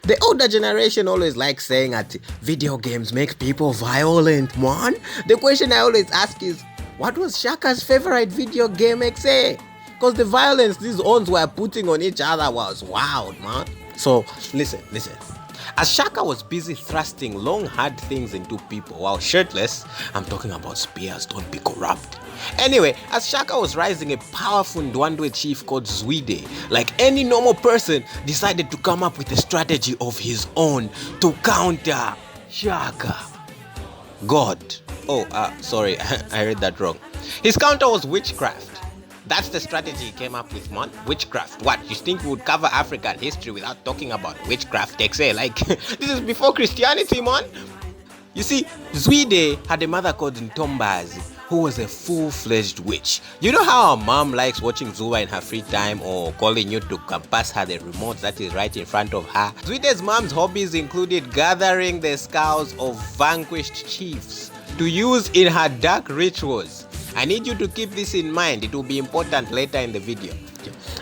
The older generation always likes saying that video games make people violent, man. The question I always ask is, what was Shaka's favorite video game, XA? Because the violence these ones were putting on each other was wild, man. So, listen. As Shaka was busy thrusting long, hard things into people while shirtless, I'm talking about spears, don't be corrupt. Anyway, as Shaka was rising, a powerful Ndwandwe chief called Zwide, like any normal person, decided to come up with a strategy of his own to counter Shaka. God. Sorry, I read that wrong. His counter was witchcraft. That's the strategy he came up with, man. Witchcraft. What? You think we would cover African history without talking about witchcraft, XA? Like, this is before Christianity, man. You see, Zwide had a mother called Ntombazi, who was a full-fledged witch. You know how a mom likes watching Zuma in her free time or calling you to pass her the remote that is right in front of her? Zwide's mom's hobbies included gathering the skulls of vanquished chiefs to use in her dark rituals. I need you to keep this in mind. It will be important later in the video.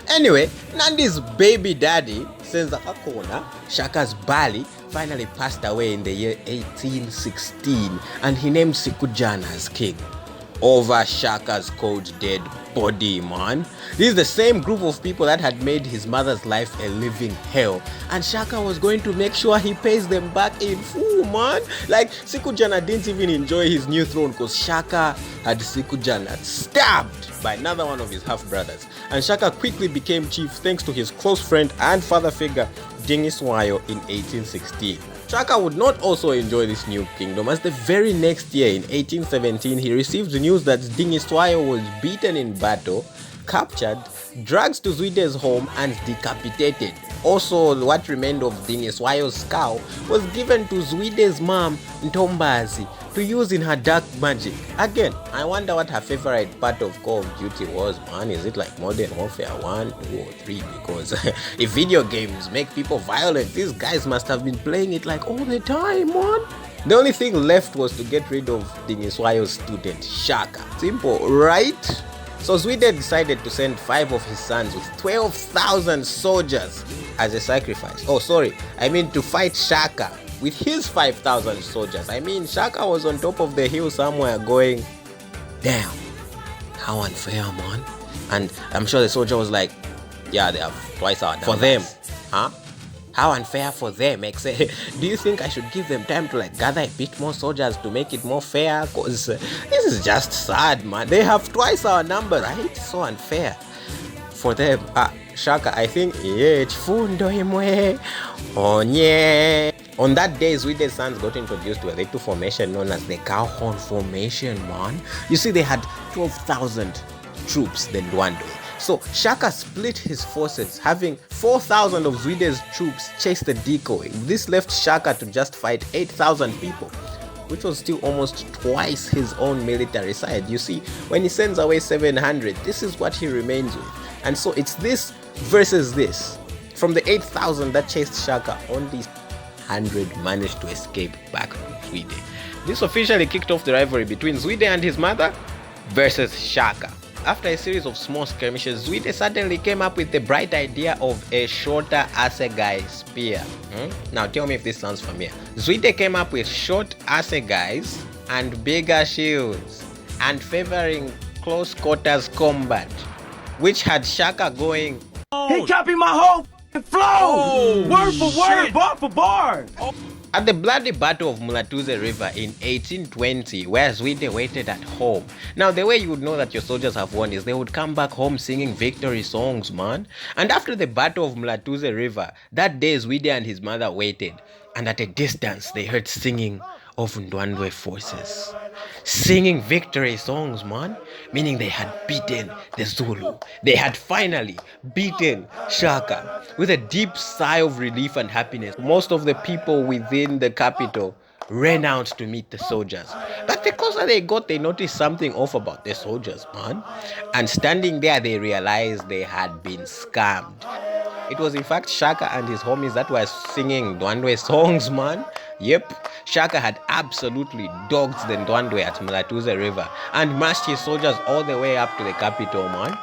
Anyway, Nandi's baby daddy, Senza Akona, Shaka's Bali, finally passed away in the year 1816, and he named Sikujana as king over Shaka's cold dead body, man. This is the same group of people that had made his mother's life a living hell, and Shaka was going to make sure he pays them back in full, man. Like, Sikujana didn't even enjoy his new throne because Shaka had Sikujana stabbed by another one of his half-brothers, and Shaka quickly became chief thanks to his close friend and father figure Dingiswayo in 1816. Shaka would not also enjoy this new kingdom, as the very next year in 1817 he received the news that Dingiswayo was beaten in battle, captured, dragged to Zwide's home and decapitated. Also, what remained of Dingiswayo's skull was given to Zwide's mom, Ntombazi, to use in her dark magic. Again, I wonder what her favorite part of Call of Duty was, man. Is it like Modern Warfare 1, 2, or 3? Because if video games make people violent, these guys must have been playing it like all the time, man. The only thing left was to get rid of Dingiswayo's student, Shaka. Simple, right? So Zwide decided to send 5 of his sons with 12,000 soldiers as a sacrifice. To fight Shaka with his 5,000 soldiers. Shaka was on top of the hill somewhere going, damn, how unfair, man. And I'm sure the soldier was like, yeah, they have twice our numbers. For them, huh? How unfair for them, Do you think I should give them time to gather a bit more soldiers to make it more fair? Because this is just sad, man. They have twice our number, right? So unfair for them. Shaka, I think, chifundo imwe, onye. On that day, Zwide's sons got introduced to a little formation known as the Cowhorn Formation, man. You see, they had 12,000 troops, the Ndwandwe. So Shaka split his forces, having 4,000 of Zwide's troops chase the decoy. This left Shaka to just fight 8,000 people, which was still almost twice his own military side. You see, when he sends away 700, this is what he remains with. And so it's this versus this. From the 8,000 that chased Shaka, only 100 managed to escape back to Zwide. This officially kicked off the rivalry between Zwide and his mother versus Shaka. After a series of small skirmishes, Zwide suddenly came up with the bright idea of a shorter assegai spear. Now tell me if this sounds familiar. Zwide came up with short assegais and bigger shields, and favoring close quarters combat, which had Shaka going, he copied my whole flow! Word for word, bar for bar! At the bloody Battle of Mulatuze River in 1820, where Zwide waited at home. Now, the way you would know that your soldiers have won is they would come back home singing victory songs, man. And after the Battle of Mulatuze River, that day Zwide and his mother waited, and at a distance they heard singing of Ndwandwe forces. Singing victory songs, man. Meaning they had beaten the Zulu. They had finally beaten Shaka. With a deep sigh of relief and happiness, most of the people within the capital ran out to meet the soldiers. But the closer they got, they noticed something off about the soldiers, man. And standing there, they realized they had been scammed. It was in fact Shaka and his homies that were singing Ndwandwe songs, man. Yep, Shaka had absolutely dogged the Ndwandwe at Mulatuze River and marched his soldiers all the way up to the capital, man.